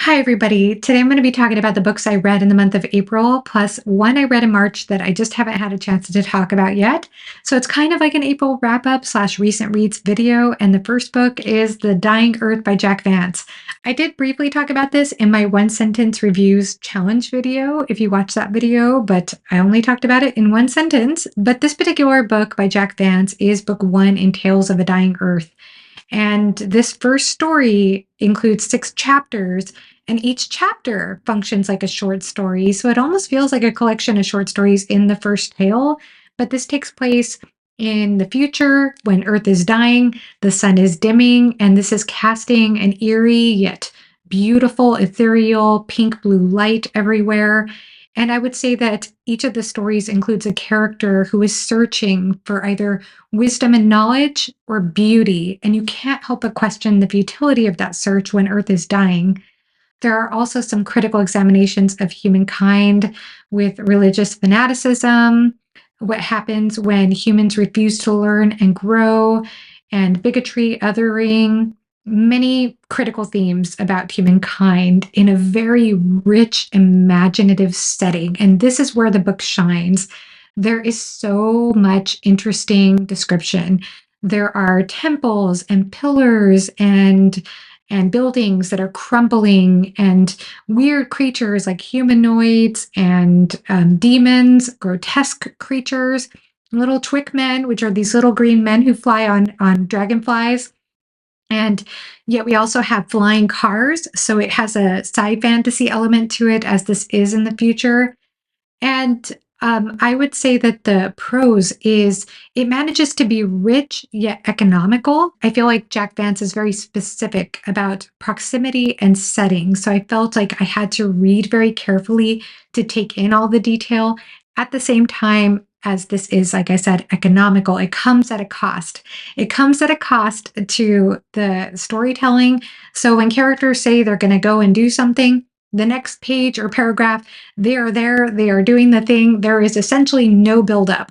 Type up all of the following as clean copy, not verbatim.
Hi, everybody. Today I'm going to be talking about the books I read in the month of April, plus one I read in March that I just haven't had a chance to talk about yet. So it's kind of like an April wrap up slash recent reads video. And the first book is The Dying Earth by Jack Vance. I did briefly talk about this in my one sentence reviews challenge video, if you watch that video, but I only talked about it in one sentence. But this particular book by Jack Vance is book one in Tales of a Dying Earth. And this first story includes 6 chapters, and each chapter functions like a short story. So it almost feels like a collection of short stories in the first tale. But this takes place in the future when Earth is dying, the sun is dimming, and this is casting an eerie yet beautiful, ethereal, pink blue light everywhere. And I would say that each of the stories includes a character who is searching for either wisdom and knowledge or beauty. And you can't help but question the futility of that search when Earth is dying. There are also some critical examinations of humankind with religious fanaticism, what happens when humans refuse to learn and grow, and bigotry, othering, many critical themes about humankind in a very rich, imaginative setting. And this is where the book shines. There is so much interesting description. There are temples and pillars and buildings that are crumbling, and weird creatures like humanoids and demons, grotesque creatures, little twick men, which are these little green men who fly on dragonflies. And yet we also have flying cars. So it has a sci fantasy element to it, as this is in the future. And I would say that the prose is, it manages to be rich yet economical. I feel like Jack Vance is very specific about proximity and setting. So I felt like I had to read very carefully to take in all the detail. At the same time, as this is, like I said, economical, it comes at a cost. It comes at a cost to the storytelling. So when characters say they're going to go and do something, the next page or paragraph, they are there, they are doing the thing. There is essentially no buildup.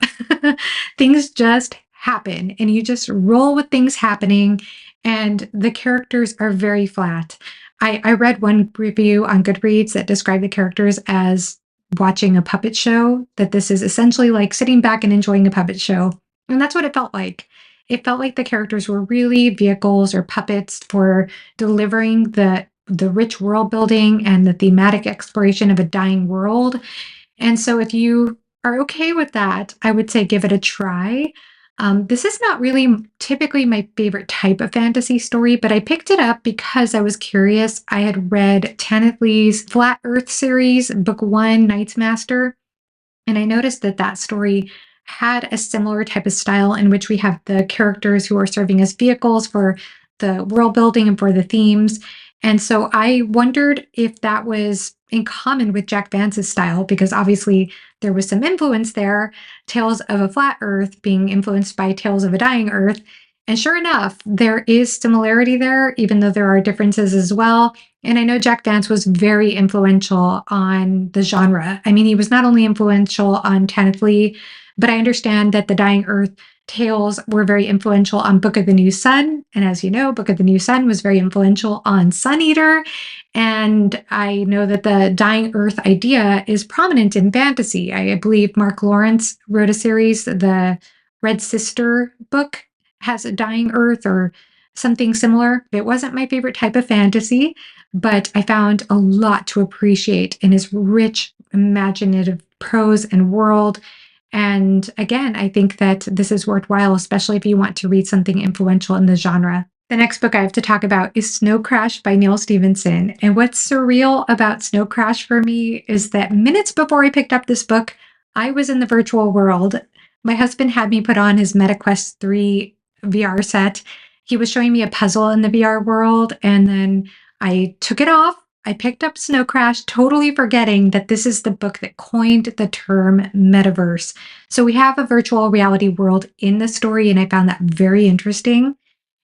Things just happen, and you just roll with things happening, and the characters are very flat. I read one review on Goodreads that described the characters as watching a puppet show, that this is essentially like sitting back and enjoying a puppet show. And that's what it felt like. It felt like the characters were really vehicles or puppets for delivering the rich world building and the thematic exploration of a dying world. And so if you are okay with that, I would say give it a try. This is not really typically my favorite type of fantasy story, but I picked it up because I was curious. I had read Tanith Lee's Flat Earth series, book one, Knight's Master, and I noticed that that story had a similar type of style in which we have the characters who are serving as vehicles for the world building and for the themes. And so I wondered if that was in common with Jack Vance's style, because obviously there was some influence there, Tales of a Flat Earth being influenced by Tales of a Dying Earth. And sure enough, there is similarity there, even though there are differences as well. And I know Jack Vance was very influential on the genre. I mean, he was not only influential on Tanith Lee, but I understand that the Dying Earth tales were very influential on Book of the New Sun. And as you know, Book of the New Sun was very influential on Sun Eater. And I know that the Dying Earth idea is prominent in fantasy. I believe Mark Lawrence wrote a series, the Red Sister book has a Dying Earth or something similar. It wasn't my favorite type of fantasy, but I found a lot to appreciate in his rich, imaginative prose and world. And again, I think that this is worthwhile, especially if you want to read something influential in the genre. The next book I have to talk about is Snow Crash by Neal Stephenson. And what's surreal about Snow Crash for me is that minutes before I picked up this book, I was in the virtual world. My husband had me put on his MetaQuest 3 VR set. He was showing me a puzzle in the VR world, and then I took it off. I picked up Snow Crash, totally forgetting that this is the book that coined the term metaverse. So we have a virtual reality world in the story, and I found that very interesting.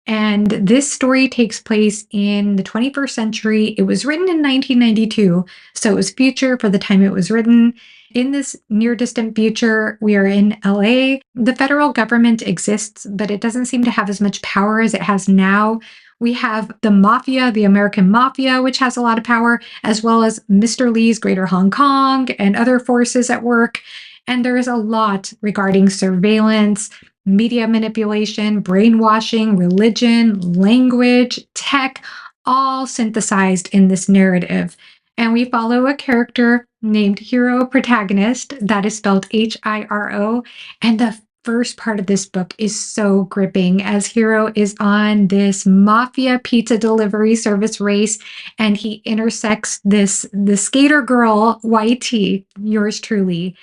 And this story takes place in the 21st century. It was written in 1992, so it was future for the time it was written. In this near distant future, we are in LA. The federal government exists, but it doesn't seem to have as much power as it has now. We have the mafia, the American mafia, which has a lot of power, as well as Mr. Lee's Greater Hong Kong and other forces at work. And there is a lot regarding surveillance, media manipulation, brainwashing, religion, language, tech, all synthesized in this narrative. And we follow a character named Hero Protagonist, that is spelled Hiro. And the first part of this book is so gripping as Hero is on this mafia pizza delivery service race and he intersects the skater girl YT, yours truly.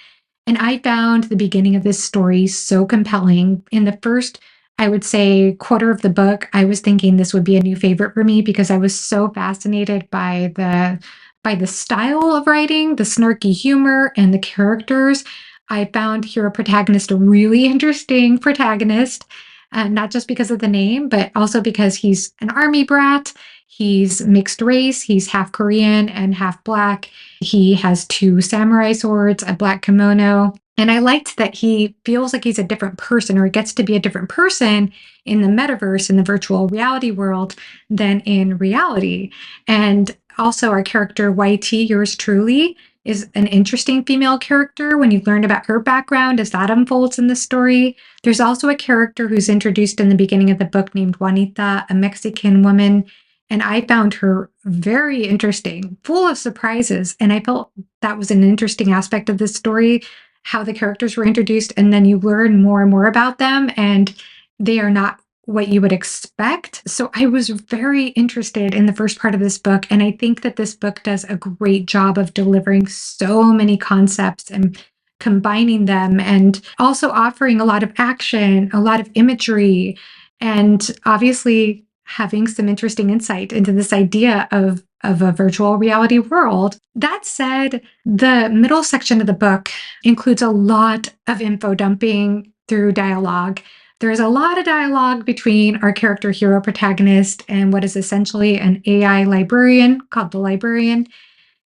And I found the beginning of this story so compelling. In the first, I would say, quarter of the book, I was thinking this would be a new favorite for me because I was so fascinated by the style of writing, the snarky humor, and the characters. I found Hero Protagonist a really interesting protagonist, not just because of the name, but also because he's an army brat. He's mixed race. He's half Korean and half Black. He has two samurai swords, a black kimono. And I liked that he feels like he's a different person or gets to be a different person in the metaverse, in the virtual reality world, than in reality. And also, our character YT, yours truly, is an interesting female character when you learn about her background as that unfolds in the story. There's also a character who's introduced in the beginning of the book named Juanita, a Mexican woman. And I found her very interesting, full of surprises. And I felt that was an interesting aspect of this story, how the characters were introduced. And then you learn more and more about them, and they are not what you would expect. So I was very interested in the first part of this book. And I think that this book does a great job of delivering so many concepts and combining them, and also offering a lot of action, a lot of imagery, and obviously having some interesting insight into this idea of a virtual reality world. That said, the middle section of the book includes a lot of info dumping through dialogue. There's a lot of dialogue between our character Hero Protagonist and what is essentially an AI librarian called the Librarian.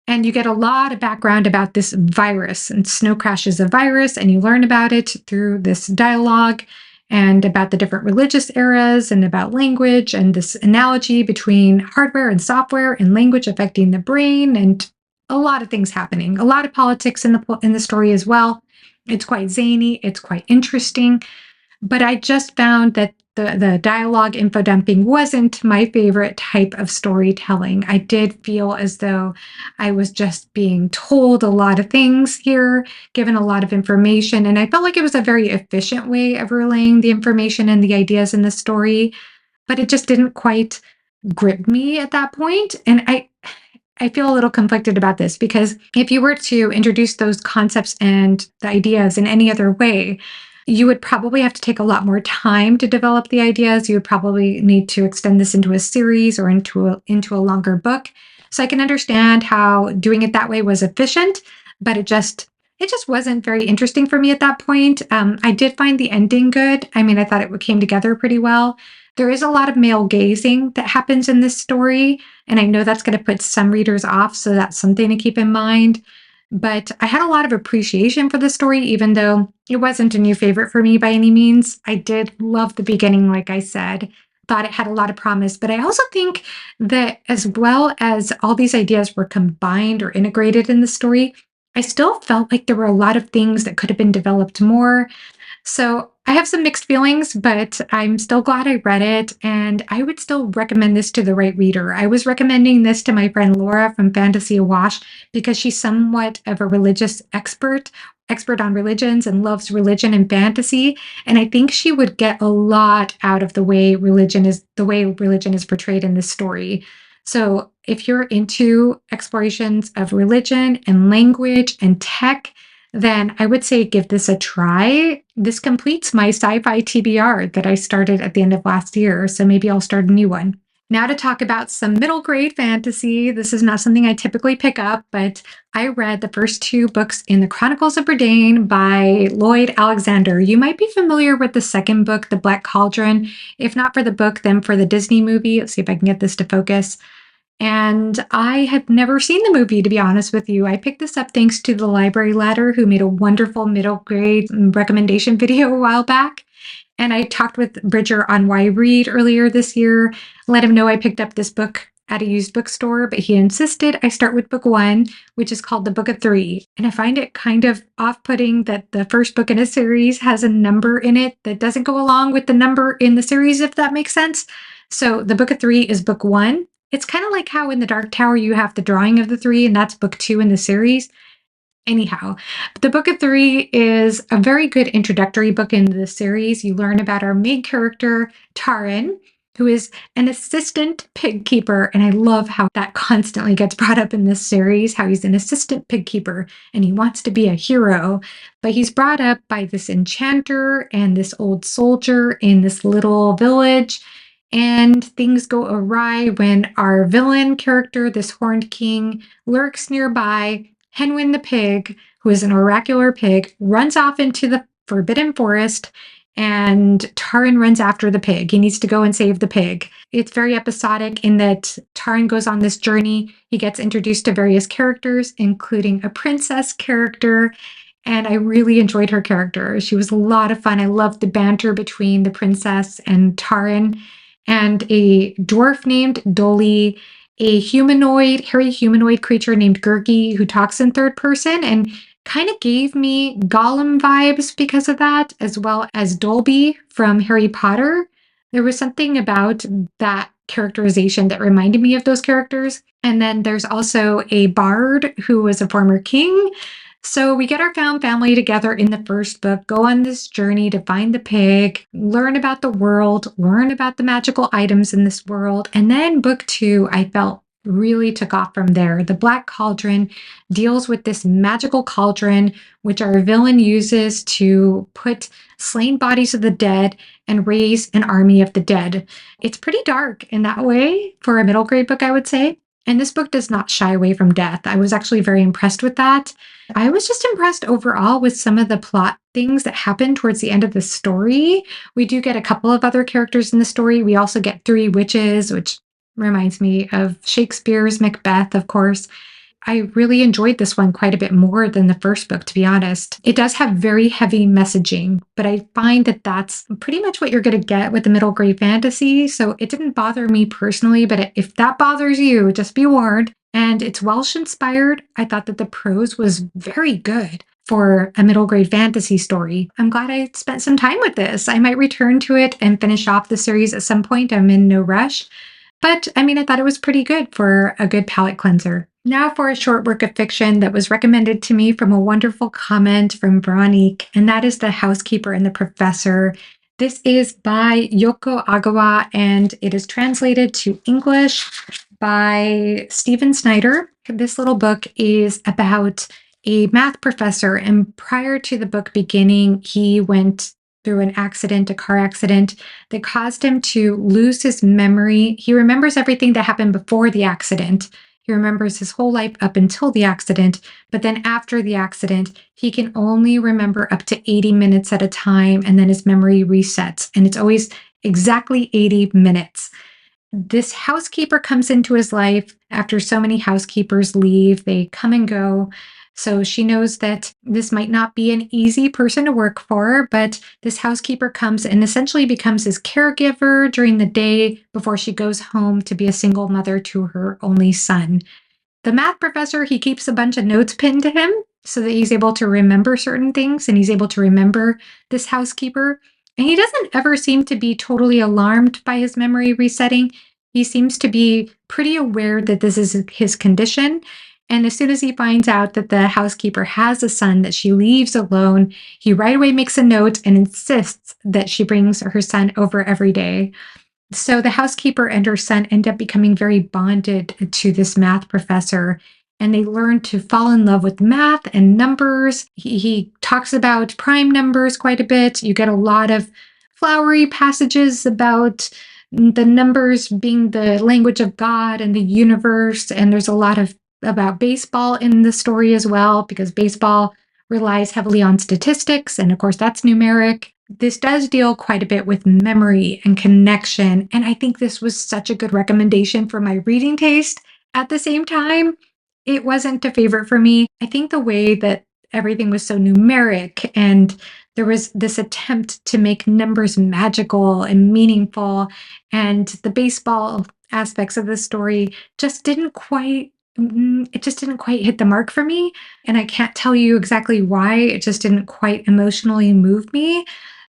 And you get a lot of background about this virus, and Snow Crash is a virus, and you learn about it through this dialogue and about the different religious eras and about language and this analogy between hardware and software and language affecting the brain, and a lot of things happening. A lot of politics in the story as well. It's quite zany, it's quite interesting. But I just found that the dialogue info dumping wasn't my favorite type of storytelling. I did feel as though I was just being told a lot of things here, given a lot of information, and I felt like it was a very efficient way of relaying the information and the ideas in the story, but it just didn't quite grip me at that point. And I feel a little conflicted about this because if you were to introduce those concepts and the ideas in any other way, you would probably have to take a lot more time to develop the ideas. You would probably need to extend this into a series or into a longer book. So I can understand how doing it that way was efficient, but it just wasn't very interesting for me at that point. I did find the ending good. I mean, I thought it came together pretty well. There is a lot of male gazing that happens in this story, and I know that's going to put some readers off, so that's something to keep in mind. But I had a lot of appreciation for the story, even though it wasn't a new favorite for me by any means. I did love the beginning, like I said, thought it had a lot of promise. But I also think that as well as all these ideas were combined or integrated in the story, I still felt like there were a lot of things that could have been developed more. So I have some mixed feelings, but I'm still glad I read it, and I would still recommend this to the right reader. I was recommending this to my friend Laura from Fantasy Awash because she's somewhat of a religious expert on religions and loves religion and fantasy, and I think she would get a lot out of the way religion is portrayed in this story. So if you're into explorations of religion and language and tech, then I would say give this a try. This completes my sci-fi TBR that I started at the end of last year, so maybe I'll start a new one. Now to talk about some middle grade fantasy. This is not something I typically pick up, but I read the first two books in the Chronicles of Prydain by Lloyd Alexander. You might be familiar with the second book, The Black Cauldron. If not for the book, then for the Disney movie. Let's see if I can get this to focus. And I had never seen the movie, to be honest with you. I picked this up thanks to the Library Ladder, who made a wonderful middle grade recommendation video a while back. And I talked with Bridger on why read earlier this year, let him know I picked up this book at a used bookstore, but he insisted I start with book one, which is called The Book of Three. And I find it kind of off-putting that the first book in a series has a number in it that doesn't go along with the number in the series, if that makes sense. So The Book of Three is book one. It's kind of like how in The Dark Tower you have the drawing of the three, and that's book two in the series. Anyhow, the Book of Three is a very good introductory book in the series. You learn about our main character, Taran, who is an assistant pig keeper. And I love how that constantly gets brought up in this series, how he's an assistant pig keeper and he wants to be a hero. But he's brought up by this enchanter and this old soldier in this little village. And things go awry when our villain character, this horned king, lurks nearby. Henwin the pig, who is an oracular pig, runs off into the forbidden forest, and Taran runs after the pig. He needs to go and save the pig. It's very episodic in that Taran goes on this journey. He gets introduced to various characters, including a princess character, and I really enjoyed her character. She was a lot of fun. I loved the banter between the princess and Taran, and a dwarf named Dolly, a hairy humanoid creature named Gurgi who talks in third person and kind of gave me Gollum vibes because of that, as well as Dolby from Harry Potter. There was something about that characterization that reminded me of those characters. And then there's also a bard who was a former king. So we get our found family together in the first book, go on this journey to find the pig, learn about the world, learn about the magical items in this world. And then book two, I felt really took off from there. The Black Cauldron deals with this magical cauldron, which our villain uses to put slain bodies of the dead and raise an army of the dead. It's pretty dark in that way for a middle grade book, I would say. And this book does not shy away from death. I was actually very impressed with that. I was just impressed overall with some of the plot things that happen towards the end of the story. We do get a couple of other characters in the story. We also get three witches, which reminds me of Shakespeare's Macbeth, of course. I really enjoyed this one quite a bit more than the first book, to be honest. It does have very heavy messaging, but I find that that's pretty much what you're going to get with the middle grade fantasy. So it didn't bother me personally, but if that bothers you, just be warned. And it's Welsh inspired. I thought that the prose was very good for a middle grade fantasy story. I'm glad I spent some time with this. I might return to it and finish off the series at some point. I'm in no rush. But I mean, I thought it was pretty good for a good palate cleanser. Now for a short work of fiction that was recommended to me from a wonderful comment from Veronique, and that is The Housekeeper and the Professor. This is by Yoko Ogawa, and it is translated to English by Stephen Snyder. This little book is about a math professor, and prior to the book beginning, he went through a car accident that caused him to lose his memory. He remembers everything that happened before the accident. He remembers his whole life up until the accident, but then after the accident, he can only remember up to 80 minutes at a time, and then his memory resets, and it's always exactly 80 minutes. This housekeeper comes into his life after so many housekeepers leave. They come and go. So she knows that this might not be an easy person to work for, but this housekeeper comes and essentially becomes his caregiver during the day before she goes home to be a single mother to her only son. The math professor, he keeps a bunch of notes pinned to him so that he's able to remember certain things, and he's able to remember this housekeeper. And he doesn't ever seem to be totally alarmed by his memory resetting. He seems to be pretty aware that this is his condition. And as soon as he finds out that the housekeeper has a son that she leaves alone, he right away makes a note and insists that she brings her son over every day. So the housekeeper and her son end up becoming very bonded to this math professor, and they learn to fall in love with math and numbers. He talks about prime numbers quite a bit. You get a lot of flowery passages about the numbers being the language of God and the universe, and there's a lot of about baseball in the story as well, because baseball relies heavily on statistics, and of course that's numeric. This does deal quite a bit with memory and connection, and I think this was such a good recommendation for my reading taste. At the same time, it wasn't a favorite for me. I think the way that everything was so numeric, and there was this attempt to make numbers magical and meaningful, and the baseball aspects of the story just didn't quite it just didn't quite hit the mark for me, and I can't tell you exactly why. It just didn't quite emotionally move me.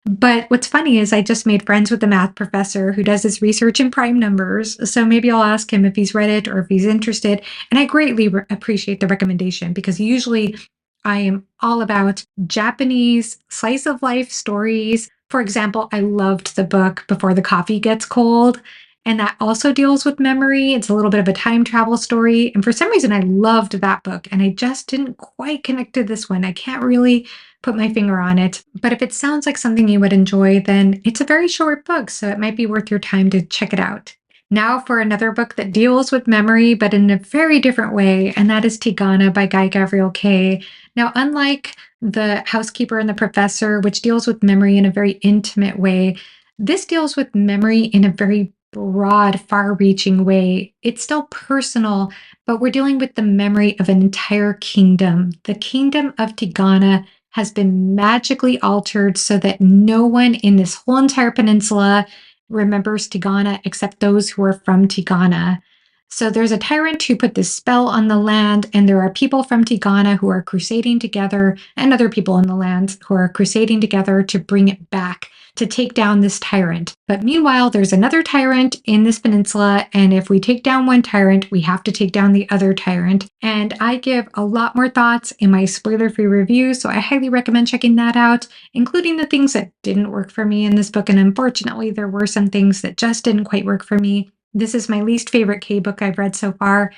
But what's funny is I just made friends with the math professor who does his research in prime numbers. So maybe I'll ask him if he's read it or if he's interested. And I greatly appreciate the recommendation because usually I am all about Japanese slice of life stories. For example, I loved the book Before the Coffee Gets Cold. And that also deals with memory. It's a little bit of a time travel story. And for some reason, I loved that book. And I just didn't quite connect to this one. I can't really put my finger on it. But if it sounds like something you would enjoy, then it's a very short book, so it might be worth your time to check it out. Now for another book that deals with memory, but in a very different way, and that is Tigana by Guy Gavriel Kay. Now, unlike The Housekeeper and the Professor, which deals with memory in a very intimate way, this deals with memory in a very broad, far reaching way. It's still personal, but we're dealing with the memory of an entire kingdom. The kingdom of Tigana has been magically altered so that no one in this whole entire peninsula remembers Tigana except those who are from Tigana. So there's a tyrant who put this spell on the land, and there are people from Tigana who are crusading together, and other people in the land who are crusading together to bring it back, to take down this tyrant. But meanwhile, there's another tyrant in this peninsula, and if we take down one tyrant, we have to take down the other tyrant. And I give a lot more thoughts in my spoiler-free review, so I highly recommend checking that out, including the things that didn't work for me in this book, and unfortunately, there were some things that just didn't quite work for me. This is my least favorite Kay book I've read so far.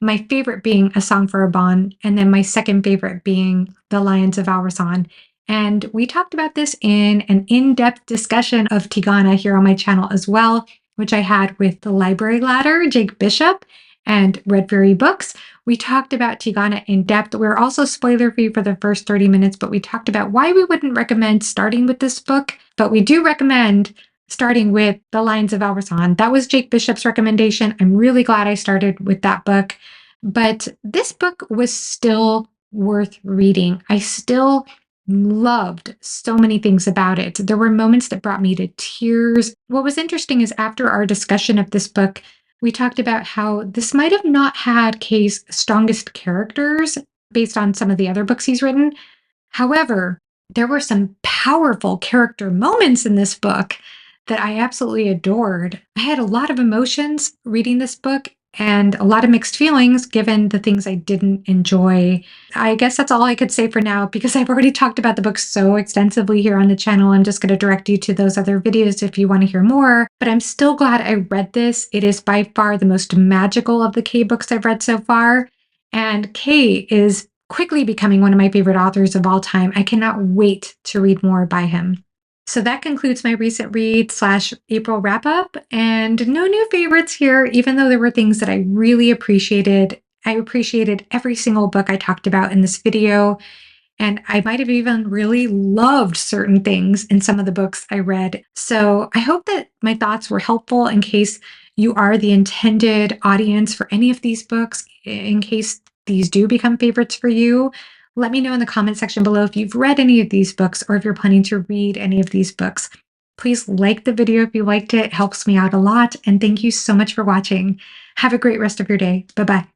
My favorite being A Song for a Bond, and then my second favorite being The Lions of Alrasan. And we talked about this in an in-depth discussion of Tigana here on my channel as well, which I had with the library ladder, Jake Bishop, and Red Fairy Books. We talked about Tigana in depth. We're also spoiler-free for the first 30 minutes, but we talked about why we wouldn't recommend starting with this book, but we do recommend starting with The Lions of Alrasan. That was Jake Bishop's recommendation. I'm really glad I started with that book. But this book was still worth reading. I still loved so many things about it. There were moments that brought me to tears. What was interesting is after our discussion of this book, we talked about how this might have not had Kay's strongest characters based on some of the other books he's written. However, there were some powerful character moments in this book that I absolutely adored. I had a lot of emotions reading this book and a lot of mixed feelings given the things I didn't enjoy. I guess that's all I could say for now because I've already talked about the book so extensively here on the channel. I'm just going to direct you to those other videos if you want to hear more. But I'm still glad I read this. It is by far the most magical of the Kay books I've read so far. And Kay is quickly becoming one of my favorite authors of all time. I cannot wait to read more by him. So that concludes my recent read / April wrap up, and no new favorites here, even though there were things that I really appreciated. I appreciated every single book I talked about in this video, and I might have even really loved certain things in some of the books I read. So I hope that my thoughts were helpful in case you are the intended audience for any of these books, in case these do become favorites for you. Let me know in the comment section below if you've read any of these books or if you're planning to read any of these books. Please like the video if you liked it. It helps me out a lot. And thank you so much for watching. Have a great rest of your day. Bye-bye.